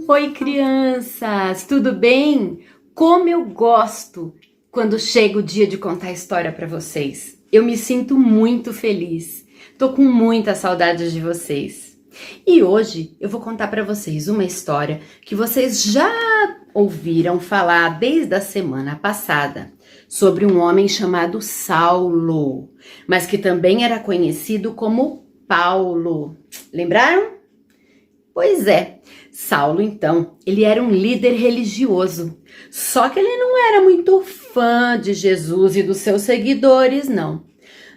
Oi, crianças, tudo bem? Como eu gosto quando chega o dia de contar a história para vocês. Eu me sinto muito feliz. Tô com muita saudade de vocês. E hoje eu vou contar para vocês uma história que vocês já ouviram falar desde a semana passada, sobre um homem chamado Saulo, mas que também era conhecido como Paulo. Lembraram? Pois é, Saulo então, ele era um líder religioso, só que ele não era muito fã de Jesus e dos seus seguidores, não.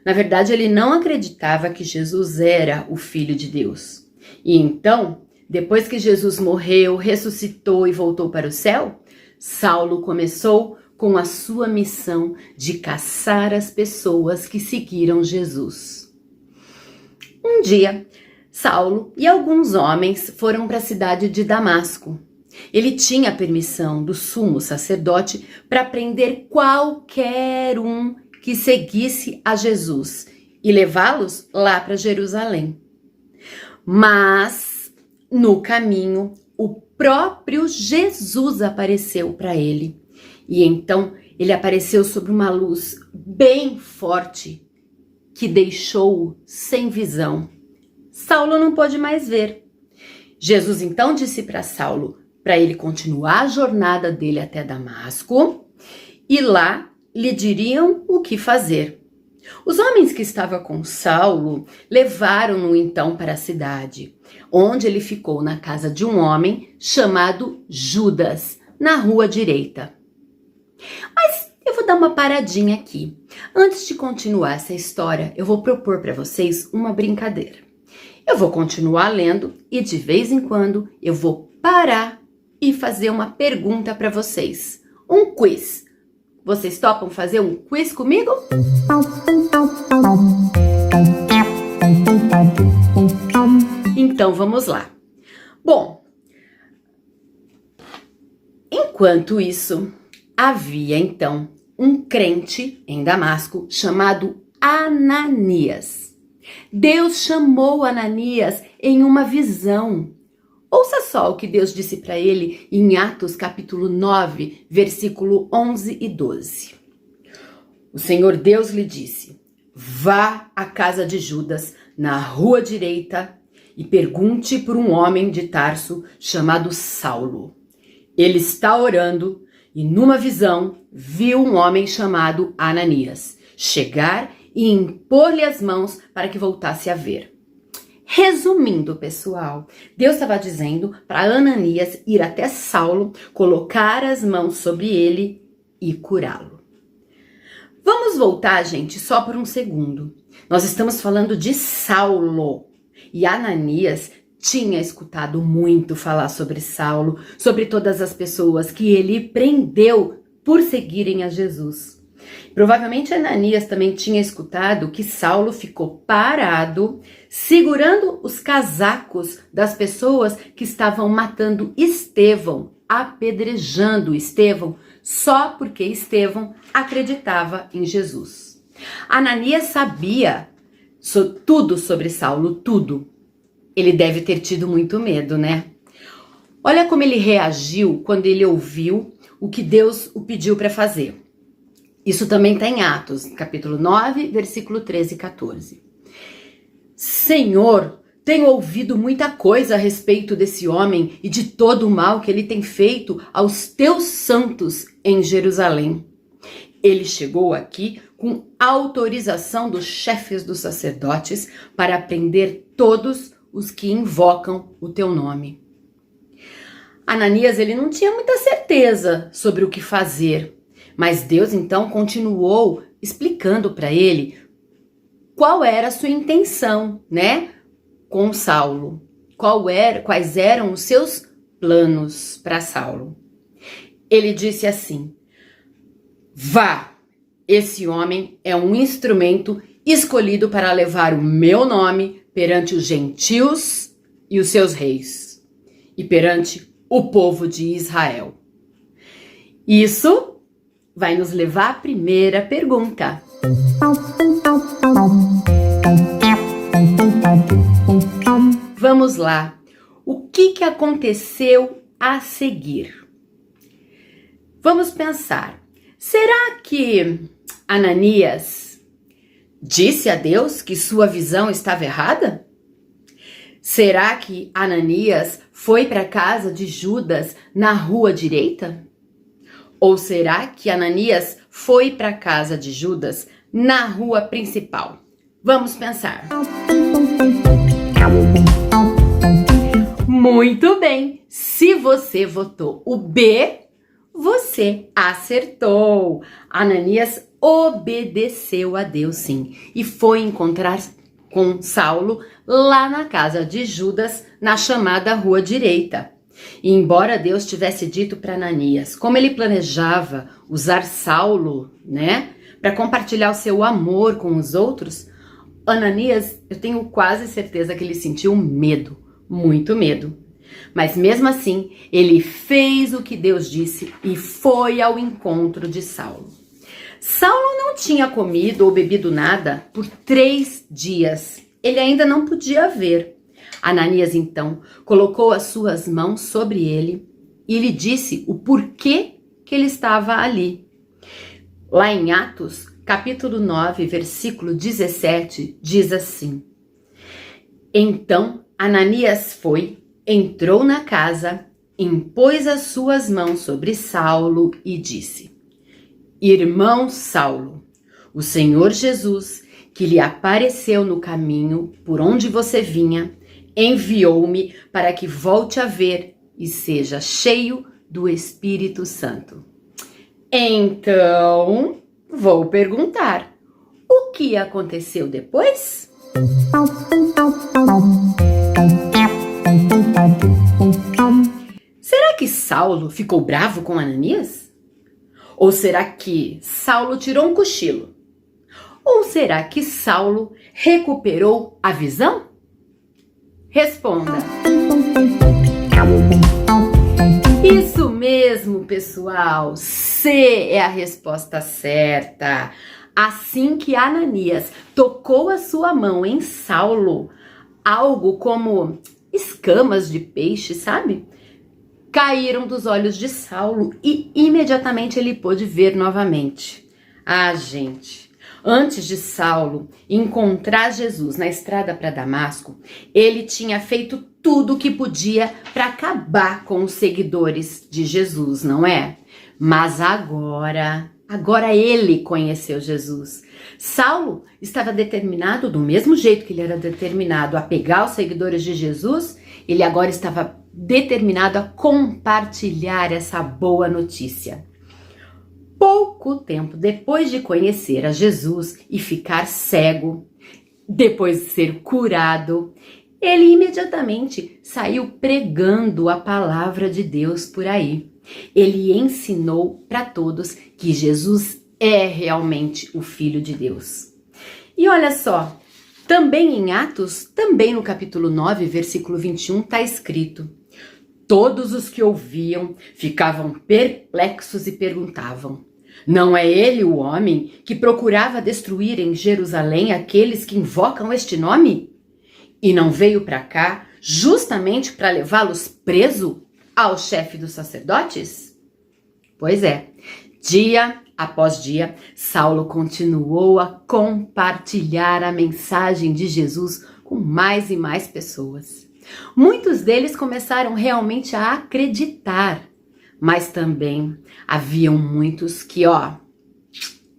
Na verdade, ele não acreditava que Jesus era o Filho de Deus. E então, depois que Jesus morreu, ressuscitou e voltou para o céu, Saulo começou com a sua missão de caçar as pessoas que seguiram Jesus. Um dia, Saulo e alguns homens foram para a cidade de Damasco. Ele tinha a permissão do sumo sacerdote para prender qualquer um que seguisse a Jesus e levá-los lá para Jerusalém. Mas, no caminho, o próprio Jesus apareceu para ele. E então, ele apareceu sob uma luz bem forte que deixou-o sem visão. Saulo não pôde mais ver. Jesus então disse para Saulo para ele continuar a jornada dele até Damasco e lá lhe diriam o que fazer. Os homens que estavam com Saulo levaram-no então para a cidade, onde ele ficou na casa de um homem chamado Judas, na rua direita. Mas eu vou dar uma paradinha aqui. Antes de continuar essa história, eu vou propor para vocês uma brincadeira. Eu vou continuar lendo e de vez em quando eu vou parar e fazer uma pergunta para vocês. Um quiz. Vocês topam fazer um quiz comigo? Então vamos lá. Bom, enquanto isso, havia então um crente em Damasco chamado Ananias. Deus chamou Ananias em uma visão. Ouça só o que Deus disse para ele em Atos capítulo 9, versículo 11 e 12. O Senhor Deus lhe disse: vá à casa de Judas, na rua direita, e pergunte por um homem de Tarso chamado Saulo. Ele está orando e numa visão viu um homem chamado Ananias chegar e impor-lhe as mãos para que voltasse a ver. Resumindo, pessoal, Deus estava dizendo para Ananias ir até Saulo, colocar as mãos sobre ele e curá-lo. Vamos voltar, gente, só por um segundo. Nós estamos falando de Saulo e Ananias tinha escutado muito falar sobre Saulo, sobre todas as pessoas que ele prendeu por seguirem a Jesus. Provavelmente Ananias também tinha escutado que Saulo ficou parado, segurando os casacos das pessoas que estavam matando Estevão, apedrejando Estevão, só porque Estevão acreditava em Jesus. Ananias sabia tudo sobre Saulo, tudo. Ele deve ter tido muito medo, né? Olha como ele reagiu quando ele ouviu o que Deus o pediu para fazer. Isso também está em Atos, capítulo 9, versículo 13 e 14. Senhor, tenho ouvido muita coisa a respeito desse homem e de todo o mal que ele tem feito aos teus santos em Jerusalém. Ele chegou aqui com autorização dos chefes dos sacerdotes para prender todos os que invocam o teu nome. Ananias, ele não tinha muita certeza sobre o que fazer. Mas Deus então continuou explicando para ele qual era a sua intenção, né, com Saulo. Quais eram os seus planos para Saulo. Ele disse assim: vá, esse homem é um instrumento escolhido para levar o meu nome perante os gentios e os seus reis, e perante o povo de Israel. Isso vai nos levar à primeira pergunta. Vamos lá. O que aconteceu a seguir? Vamos pensar. Será que Ananias disse a Deus que sua visão estava errada? Será que Ananias foi para a casa de Judas na rua direita? Ou será que Ananias foi para a casa de Judas na rua principal? Vamos pensar. Muito bem! Se você votou o B, você acertou. Ananias obedeceu a Deus, sim, e foi encontrar com Saulo lá na casa de Judas, na chamada rua direita. E embora Deus tivesse dito para Ananias como ele planejava usar Saulo, para compartilhar o seu amor com os outros, Ananias, eu tenho quase certeza que ele sentiu medo, muito medo. Mas mesmo assim, ele fez o que Deus disse e foi ao encontro de Saulo. Saulo não tinha comido ou bebido nada por 3 dias. Ele ainda não podia ver. Ananias, então, colocou as suas mãos sobre ele e lhe disse o porquê que ele estava ali. Lá em Atos, capítulo 9, versículo 17, diz assim: Então Ananias foi, entrou na casa, impôs as suas mãos sobre Saulo e disse: Irmão Saulo, o Senhor Jesus, que lhe apareceu no caminho por onde você vinha, enviou-me para que volte a ver e seja cheio do Espírito Santo. Então, vou perguntar, o que aconteceu depois? Será que Saulo ficou bravo com Ananias? Ou será que Saulo tirou um cochilo? Ou será que Saulo recuperou a visão? Responda. Isso mesmo, pessoal. C é a resposta certa. Assim que Ananias tocou a sua mão em Saulo, algo como escamas de peixe, sabe? Caíram dos olhos de Saulo e imediatamente ele pôde ver novamente. Ah, gente, antes de Saulo encontrar Jesus na estrada para Damasco, ele tinha feito tudo o que podia para acabar com os seguidores de Jesus, não é? Mas agora ele conheceu Jesus. Saulo estava determinado, do mesmo jeito que ele era determinado a pegar os seguidores de Jesus, ele agora estava determinado a compartilhar essa boa notícia. Pouco tempo depois de conhecer a Jesus e ficar cego, depois de ser curado, ele imediatamente saiu pregando a palavra de Deus por aí. Ele ensinou para todos que Jesus é realmente o Filho de Deus. E olha só, também em Atos, também no capítulo 9, versículo 21, está escrito: Todos os que ouviam ficavam perplexos e perguntavam: Não é ele o homem que procurava destruir em Jerusalém aqueles que invocam este nome? E não veio para cá justamente para levá-los preso ao chefe dos sacerdotes? Pois é, dia após dia, Saulo continuou a compartilhar a mensagem de Jesus com mais e mais pessoas. Muitos deles começaram realmente a acreditar, mas também haviam muitos que,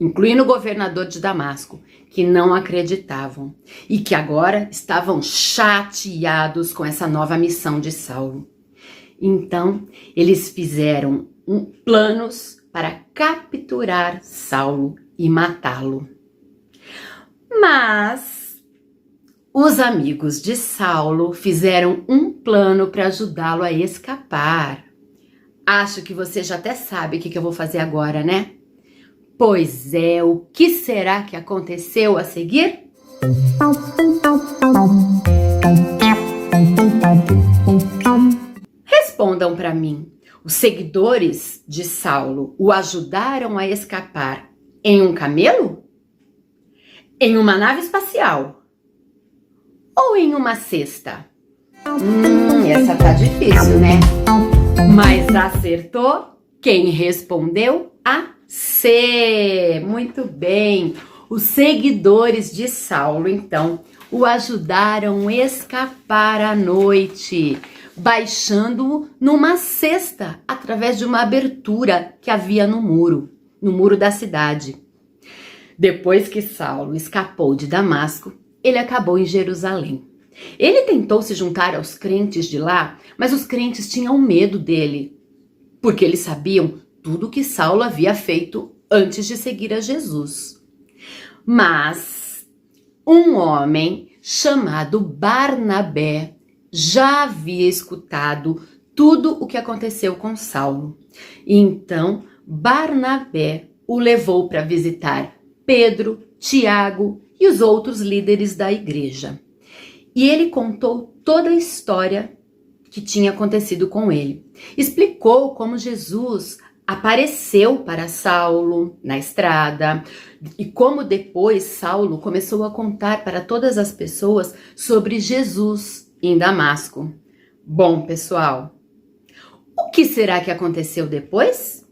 incluindo o governador de Damasco, que não acreditavam e que agora estavam chateados com essa nova missão de Saulo. Então, eles fizeram planos para capturar Saulo e matá-lo. Mas os amigos de Saulo fizeram um plano para ajudá-lo a escapar. Acho que você já até sabe o que eu vou fazer agora, né? Pois é, o que será que aconteceu a seguir? Respondam para mim. Os seguidores de Saulo o ajudaram a escapar em um camelo? Em uma nave espacial? Ou em uma cesta? Essa tá difícil, né? Mas acertou quem respondeu a C. Muito bem. Os seguidores de Saulo, então, o ajudaram a escapar à noite, baixando-o numa cesta através de uma abertura que havia no muro da cidade. Depois que Saulo escapou de Damasco, ele acabou em Jerusalém. Ele tentou se juntar aos crentes de lá, mas os crentes tinham medo dele, porque eles sabiam tudo o que Saulo havia feito antes de seguir a Jesus. Mas um homem chamado Barnabé já havia escutado tudo o que aconteceu com Saulo. Então, Barnabé o levou para visitar Pedro, Tiago e os outros líderes da igreja. E ele contou toda a história que tinha acontecido com ele. Explicou como Jesus apareceu para Saulo na estrada e como depois Saulo começou a contar para todas as pessoas sobre Jesus em Damasco. Bom, pessoal, o que será que aconteceu depois?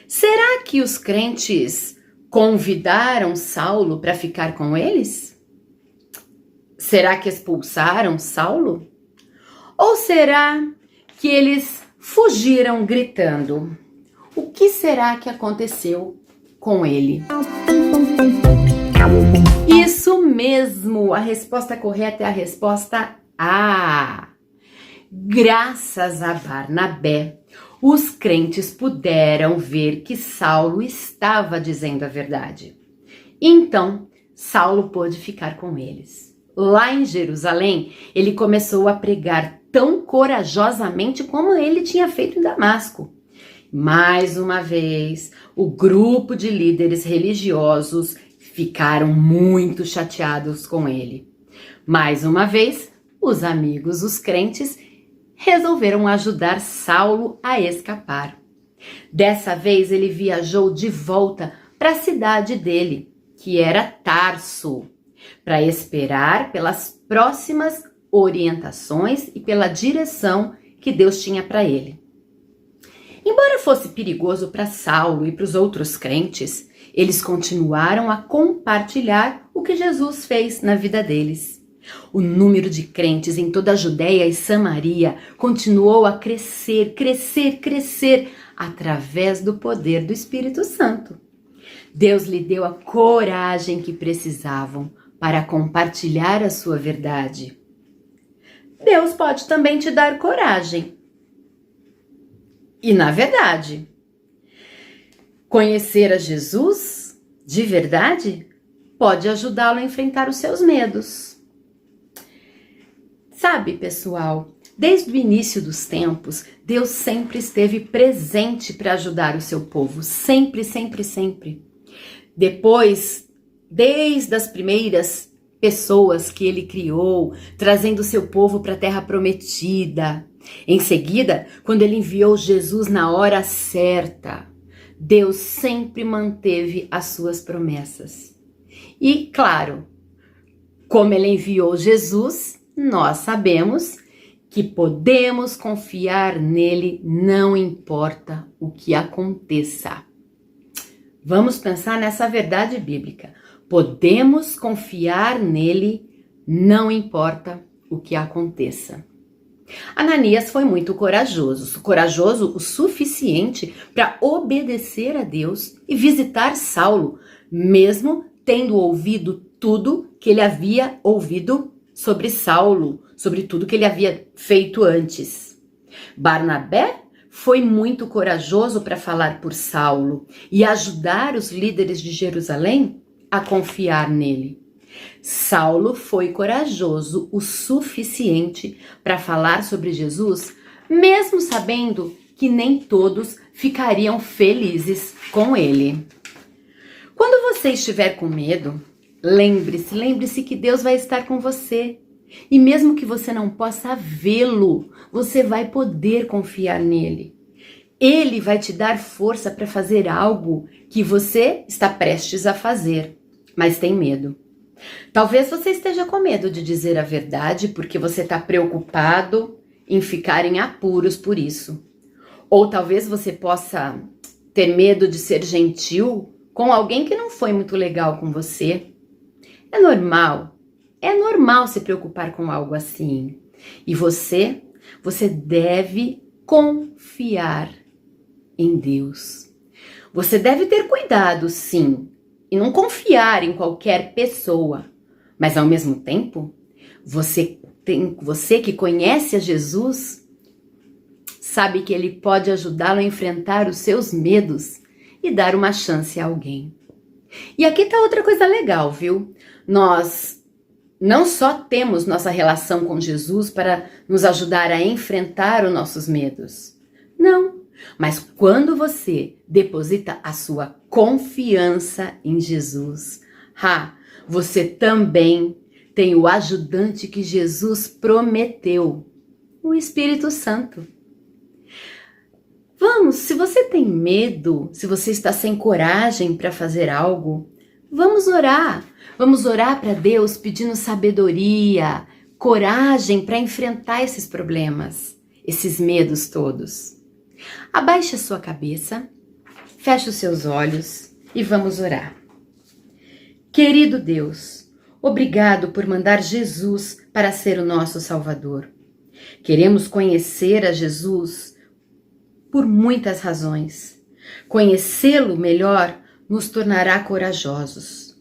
Será que os crentes convidaram Saulo para ficar com eles? Será que expulsaram Saulo? Ou será que eles fugiram gritando? O que será que aconteceu com ele? Isso mesmo! A resposta correta é a resposta A. Graças a Barnabé, os crentes puderam ver que Saulo estava dizendo a verdade. Então, Saulo pôde ficar com eles. Lá em Jerusalém, ele começou a pregar tão corajosamente como ele tinha feito em Damasco. Mais uma vez, o grupo de líderes religiosos ficaram muito chateados com ele. Mais uma vez, os amigos, os crentes, resolveram ajudar Saulo a escapar. Dessa vez, ele viajou de volta para a cidade dele, que era Tarso, para esperar pelas próximas orientações e pela direção que Deus tinha para ele. Embora fosse perigoso para Saulo e para os outros crentes, eles continuaram a compartilhar o que Jesus fez na vida deles. O número de crentes em toda a Judéia e Samaria continuou a crescer através do poder do Espírito Santo. Deus lhe deu a coragem que precisavam para compartilhar a sua verdade. Deus pode também te dar coragem. E, na verdade, conhecer a Jesus de verdade pode ajudá-lo a enfrentar os seus medos. Sabe, pessoal, desde o início dos tempos, Deus sempre esteve presente para ajudar o seu povo. Sempre, sempre, sempre. Depois, desde as primeiras pessoas que ele criou, trazendo o seu povo para a terra prometida. Em seguida, quando ele enviou Jesus na hora certa, Deus sempre manteve as suas promessas. E, claro, como ele enviou Jesus, nós sabemos que podemos confiar nele, não importa o que aconteça. Vamos pensar nessa verdade bíblica. Podemos confiar nele, não importa o que aconteça. Ananias foi muito corajoso o suficiente para obedecer a Deus e visitar Saulo, mesmo tendo ouvido tudo que ele havia ouvido sobre Saulo, sobre tudo que ele havia feito antes. Barnabé foi muito corajoso para falar por Saulo e ajudar os líderes de Jerusalém a confiar nele. Saulo foi corajoso o suficiente para falar sobre Jesus mesmo sabendo que nem todos ficariam felizes com ele. Quando você estiver com medo, lembre-se que Deus vai estar com você. E mesmo que você não possa vê-lo, você vai poder confiar nele. Ele vai te dar força para fazer algo que você está prestes a fazer, mas tem medo. Talvez você esteja com medo de dizer a verdade porque você está preocupado em ficar em apuros por isso. Ou talvez você possa ter medo de ser gentil com alguém que não foi muito legal com você. É normal se preocupar com algo assim. E você deve confiar em Deus. Você deve ter cuidado, sim, e não confiar em qualquer pessoa. Mas ao mesmo tempo, você que conhece a Jesus, sabe que ele pode ajudá-lo a enfrentar os seus medos e dar uma chance a alguém. E aqui tá outra coisa legal, viu? Nós não só temos nossa relação com Jesus para nos ajudar a enfrentar os nossos medos. Não, mas quando você deposita a sua confiança em Jesus, você também tem o ajudante que Jesus prometeu, o Espírito Santo. Vamos, se você tem medo, se você está sem coragem para fazer algo, vamos orar. Vamos orar para Deus pedindo sabedoria, coragem para enfrentar esses problemas, esses medos todos. Abaixe a sua cabeça, feche os seus olhos e vamos orar. Querido Deus, obrigado por mandar Jesus para ser o nosso Salvador. Queremos conhecer a Jesus por muitas razões. Conhecê-lo melhor nos tornará corajosos.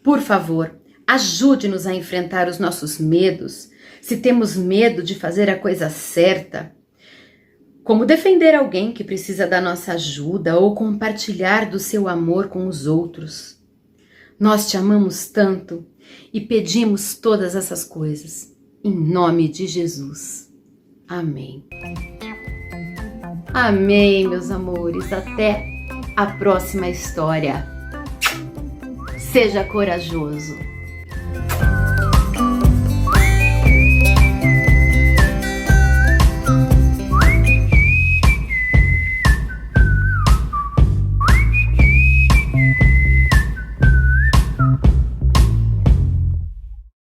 Por favor, ajude-nos a enfrentar os nossos medos. Se temos medo de fazer a coisa certa, como defender alguém que precisa da nossa ajuda ou compartilhar do seu amor com os outros. Nós te amamos tanto e pedimos todas essas coisas. Em nome de Jesus. Amém. Amém, meus amores. Até a próxima história. Seja corajoso.